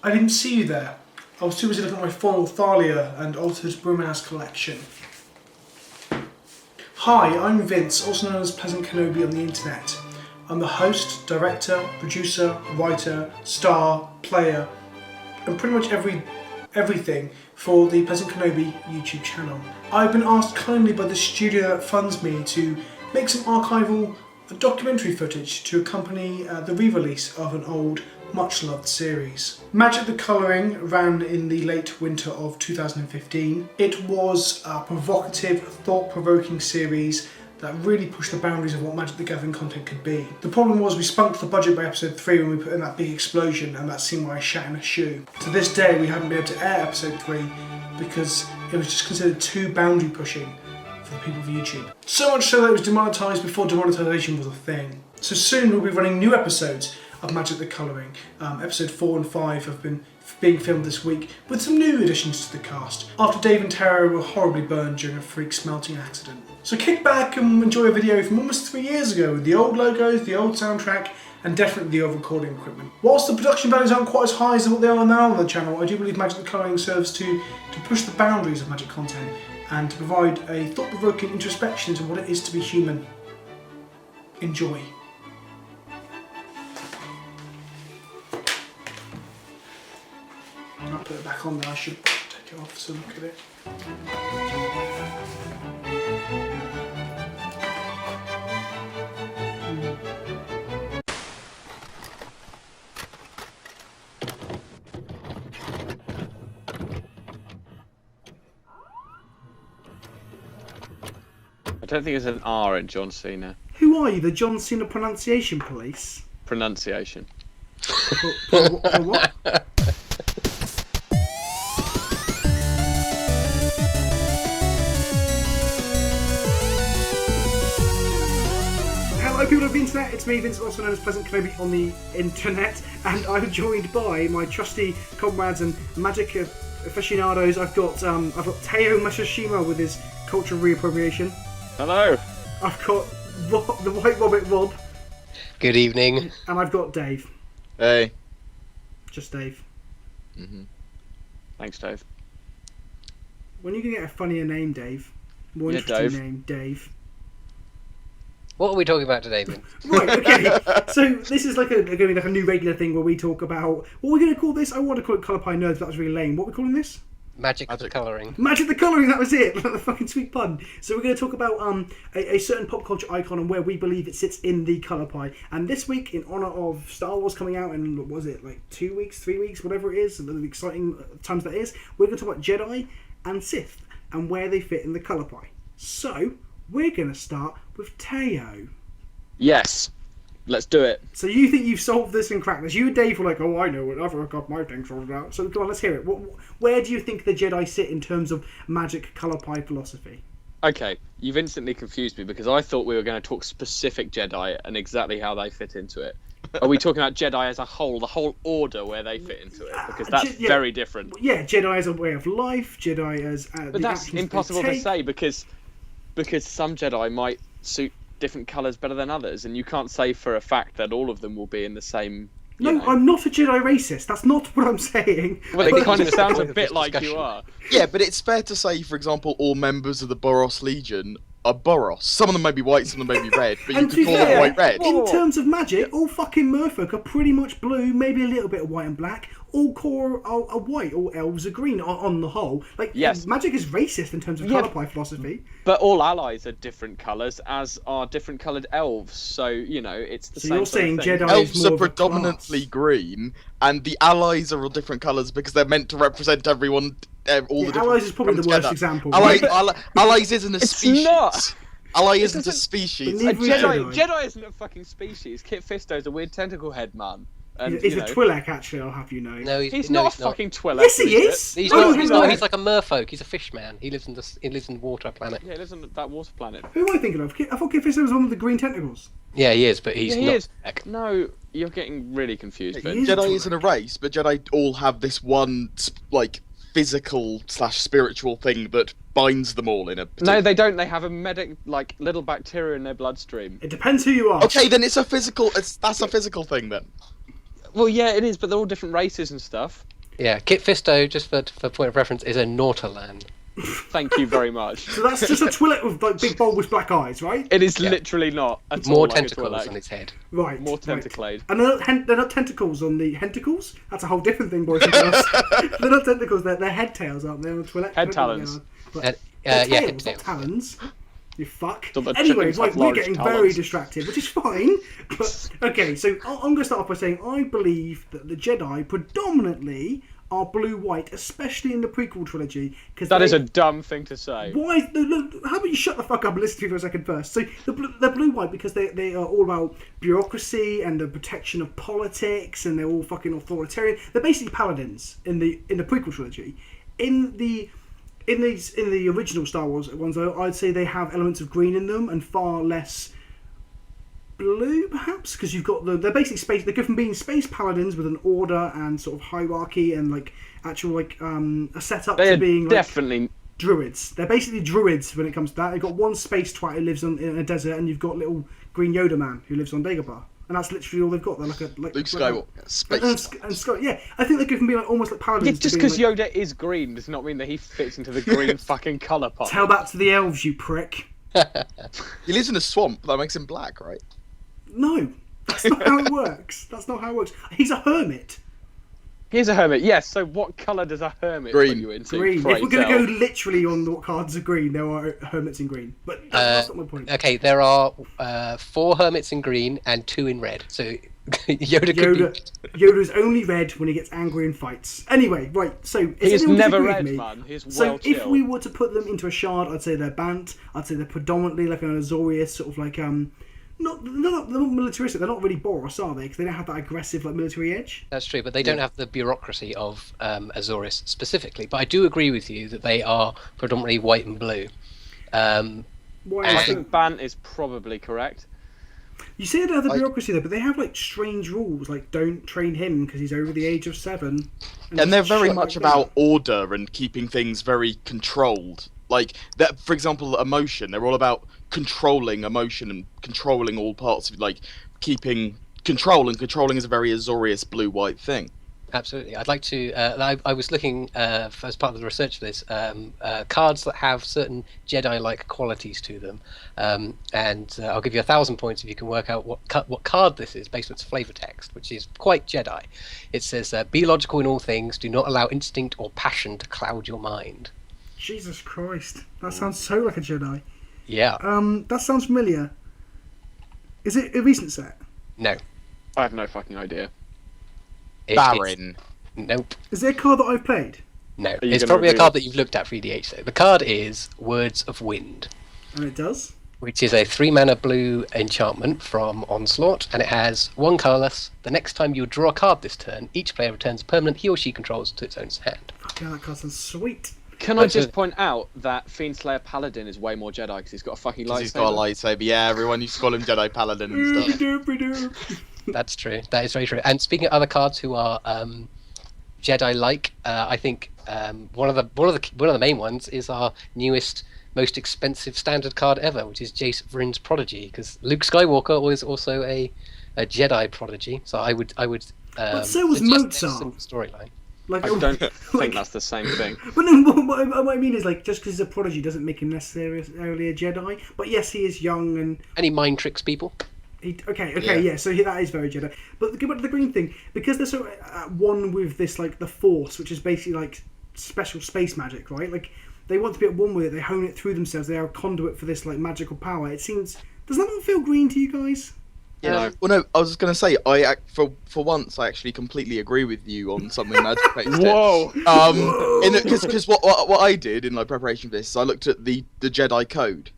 I didn't see you there. I was too busy looking at my foil Thalia and Altered Bromance collection. Hi, I'm Vince, also known as PleasantKenobi on the internet. I'm the host, director, producer, writer, star, player, and pretty much everything for the PleasantKenobi YouTube channel. I've been asked kindly by the studio that funds me to make some archival documentary footage to accompany the re-release of an old, much-loved series. Magic the Colouring ran in the late winter of 2015. It was a provocative, thought-provoking series that really pushed the boundaries of what Magic the Gathering content could be. The problem was we spunked the budget by episode 3 when we put in that big explosion and that scene where I shat in a shoe. To this day we haven't been able to air episode 3 because it was just considered too boundary pushing for the people of YouTube. So much so that it was demonetised before demonetisation was a thing. So soon we'll be running new episodes of Magic the Colouring. Episode 4 and 5 have been being filmed this week with some new additions to the cast after Dave and Tara were horribly burned during a freak smelting accident. So kick back and enjoy a video from almost 3 years ago with the old logos, the old soundtrack, and definitely the old recording equipment. Whilst the production values aren't quite as high as what they are now on the channel, I do believe Magic the Colouring serves to push the boundaries of Magic content and to provide a thought-provoking introspection into what it is to be human. Enjoy. I'll put it back on there, I should take it off so look at it. I don't think there's an R in John Cena. Who are you, the John Cena pronunciation police? Pronunciation. For what? Hello people of the internet, it's me Vince, also known as PleasantKenobi on the internet, and I'm joined by my trusty comrades and magic aficionados. I've got Teo Masashima with his cultural reappropriation. Hello. I've got the White Rabbit Rob. Good evening. And I've got Dave. Hey. Just Dave. Thanks, Dave. When are you going to get a funnier name, Dave? More interesting name, Dave. What are we talking about today, Vince? Right, okay. So this is going to be like a new regular thing where we talk about, what are we going to call this? I want to call it Colour Pie Nerds, but that was really lame. What are we calling this? Magic the Colouring. Magic the Colouring, that was it. The fucking sweet pun. So we're going to talk about a certain pop culture icon and where we believe it sits in the colour pie. And this week, in honour of Star Wars coming out in, what was it, like 2 weeks, 3 weeks, whatever it is, the exciting times that is, we're going to talk about Jedi and Sith and where they fit in the colour pie. So we're going to start with Teo. Yes. Let's do it. So you think you've solved this and cracked this? You and Dave were like, oh, I know it. I've got my thing sorted out. So come on, let's hear it. Where do you think the Jedi sit in terms of magic colour pie philosophy? Okay, you've instantly confused me because I thought we were going to talk specific Jedi and exactly how they fit into it. Are we talking about Jedi as a whole, the whole order where they fit into it? Because that's very different. Yeah, Jedi as a way of life, Jedi as but that's impossible to say because some Jedi might suit different colours better than others, and you can't say for a fact that all of them will be in the same. No, I'm not a Jedi racist. That's not what I'm saying. Well, it kind of sounds a bit like you are. Yeah, but it's fair to say, for example, all members of the Boros Legion are Boros. Some of them may be white, some of them may be red, but you could call them white red. In terms of magic, all fucking merfolk are pretty much blue, maybe a little bit of white and black. All core are white, all elves are green on the whole. Like, yes. Magic is racist in terms of colour pie philosophy. But all allies are different colours, as are different coloured elves. So, you know, it's the same. So you're saying Jedi elves are predominantly green, and the allies are all different colours because they're meant to represent everyone. All the different allies is probably the worst example. Allies isn't a species. It's not. Ally isn't a species. Jedi isn't a fucking species. Kit Fisto's a weird tentacle head man. And, he's a Twi'lek, actually, I'll have you know. No, he's not a fucking Twi'lek. Yes, he is! He's not. He's like a merfolk. He's a fish man. He lives in water planet. Yeah, he lives on that water planet. Who am I thinking of? I thought Kit Fisto was one with the green tentacles. Yeah, he is, but he's not. He is. No, you're getting really confused. Jedi isn't a race, but Jedi all have this one, like, physical/spiritual thing that binds them all in a particular... No, they don't. They have a little bacteria in their bloodstream. It depends who you are. Okay, then it's a physical... That's a physical thing, then. Well, yeah, it is, but they're all different races and stuff. Yeah, Kit Fisto, just for point of reference, is a Nautolan. Thank you very much. So that's just a Twi'lek with like big bulbous black eyes, right? It is literally not at all More like a tentacles Twi'lek. on its head. Right. More right. tentaclade. And they're not tentacles on the hentacles. That's a whole different thing, boys and girls. They're not tentacles. They're head tails, aren't they? On the Twi'lek? Head talons. But Yeah, tails, head not tails. talons. You fuck. So the Anyway, chickens right, have we're large getting talons. very distracted, which is fine. But okay, so I'm going to start off by saying I believe that the Jedi predominantly are blue-white, especially in the prequel trilogy. That is a dumb thing to say. Why? Look, how about you shut the fuck up and listen to me for a second first? So they're blue-white because they are all about bureaucracy and the protection of politics, and they're all fucking authoritarian. They're basically paladins in the prequel trilogy. In the original Star Wars ones, though, I'd say they have elements of green in them and far less blue, perhaps, because you've got they're basically space. They go from being space paladins with an order and sort of hierarchy and like actual like a setup They to are being definitely like druids. They're basically druids when it comes to that. They've got one space twat who lives in a desert, and you've got little green Yoda man who lives on Dagobah. And that's literally all they've got. They're like Luke Skywalker, space. and Scott, yeah, I think they go from being like almost like paladins. Yeah, just to being because like, Yoda is green does not mean that he fits into the green fucking colour pot. tell that to the elves, you prick. He lives in a swamp. That makes him black, right? No, that's not how it works. That's not how it works. He's a hermit. He's a hermit, yes. So what colour does a hermit Green. put you into? Green. Pray If we're going tell? to go literally on what cards are green, there are hermits in green. But that's not my point. Okay, there are 4 hermits in green and 2 in red. So Yoda could be... Yoda's only red when he gets angry and fights. Anyway, right, so... He is anyone never disagree with red, me? man. He's So well if chilled. we were to put them into a shard, I'd say they're Bant. I'd say they're predominantly like an Azorius, sort of like... they're not militaristic. They're not really Boros, are they? Because they don't have that aggressive like military edge. That's true, but they don't have the bureaucracy of Azorius specifically. But I do agree with you that they are predominantly white and blue. Why I is think that? Ban is probably correct. You say they don't have the bureaucracy though, but they have like strange rules, like don't train him because he's over the age of 7. And they're very shit much like about order and keeping things very controlled. Like that, for example, emotion. They're all about controlling emotion and controlling all parts of like keeping control, and controlling is a very Azorius blue-white thing. Absolutely. I'd like to... I was looking, as part of the research for this, cards that have certain Jedi-like qualities to them. And I'll give you 1,000 points if you can work out what card this is, based on its flavour text, which is quite Jedi. It says, be logical in all things, do not allow instinct or passion to cloud your mind. Jesus Christ, that sounds so like a Jedi. Yeah. That sounds familiar. Is it a recent set? No. I have no fucking idea. Baron. Nope. Is it a card that I've played? No. you It's gonna probably a reveal card it? that you've looked at for EDH, though. The card is Words of Wind, And it does? which is a 3-mana blue enchantment from Onslaught, and it has 1 colourless. The next time you draw a card this turn, each player returns a permanent he or she controls to its own hand. Fucking hell, that card sounds sweet. Can I just point out that Fiendslayer Paladin is way more Jedi because he's got a fucking lightsaber? He's got a lightsaber. Yeah, everyone used to call him Jedi Paladin and stuff. Doop-a-doop. That's true. That is very true. And speaking of other cards who are Jedi-like, I think one of the main ones is our newest, most expensive standard card ever, which is Jace Vryn's Prodigy, because Luke Skywalker was also a Jedi prodigy. So I would. But so was suggest Mozart. there's some storyline. Like, I don't like- think that's the same thing. But no, what I mean is, like, just because he's a prodigy doesn't make him necessarily a Jedi. But yes, he is young and... And he mind tricks people. Yeah, so that is very Jedi. But go back to the green thing, because they're so at one with this, like, the Force, which is basically, like, special space magic, right? Like, they want to be at one with it, they hone it through themselves, they are a conduit for this, like, magical power. It seems... Does that not feel green to you guys? No. Well, no, I was just going to say, for once, I actually completely agree with you on something Magic based. Whoa! Because what I did in my preparation for this is I looked at the Jedi code,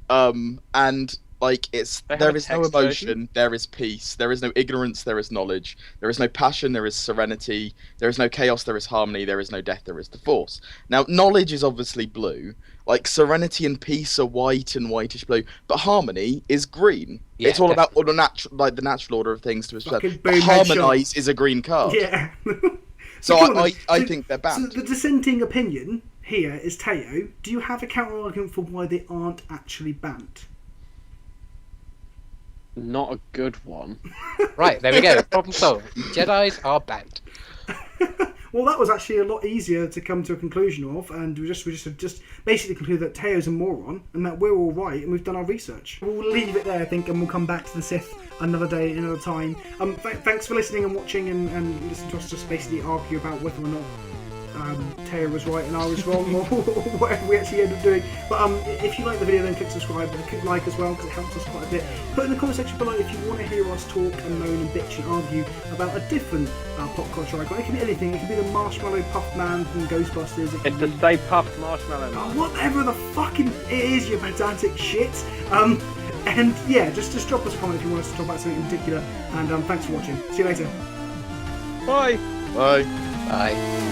and like They have there a is no text emotion, version? there is peace, there is no ignorance, there is knowledge, there is no passion, there is serenity, there is no chaos, there is harmony, there is no death, there is the Force. Now, knowledge is obviously blue, like serenity and peace are white and whitish blue, but harmony is green. Yeah, it's all about definitely. the natural order of things to be Fucking said. boom Harmonize is a green card. Yeah. So come on, I so- think they're banned. So the dissenting opinion here is Teo. Do you have a counter argument for why they aren't actually banned? Not a good one. Right, there we go. Problem solved. Jedis are banned. Well, Well, that was actually a lot easier to come to a conclusion of, and we just basically concluded that Teo's a moron and that we're all right, and we've done our research. We'll leave it there, I think, and we'll come back to the Sith another day, another time. Thanks for listening and watching and listening to us just basically argue about whether or not Teo was right and I was wrong, or whatever we actually end up doing. But if you like the video, then click subscribe and click like as well, because it helps us quite a bit. Put in the comment section below if you want to hear us talk and moan and bitch and argue about a different pop culture icon. It can be anything. It can be the Marshmallow Puff Man from Ghostbusters. It's the Stay Puft Marshmallow Man. Whatever the fucking it is, you pedantic shit. And yeah, just drop us a comment if you want us to talk about something in particular. And thanks for watching. See you later. Bye. Bye. Bye.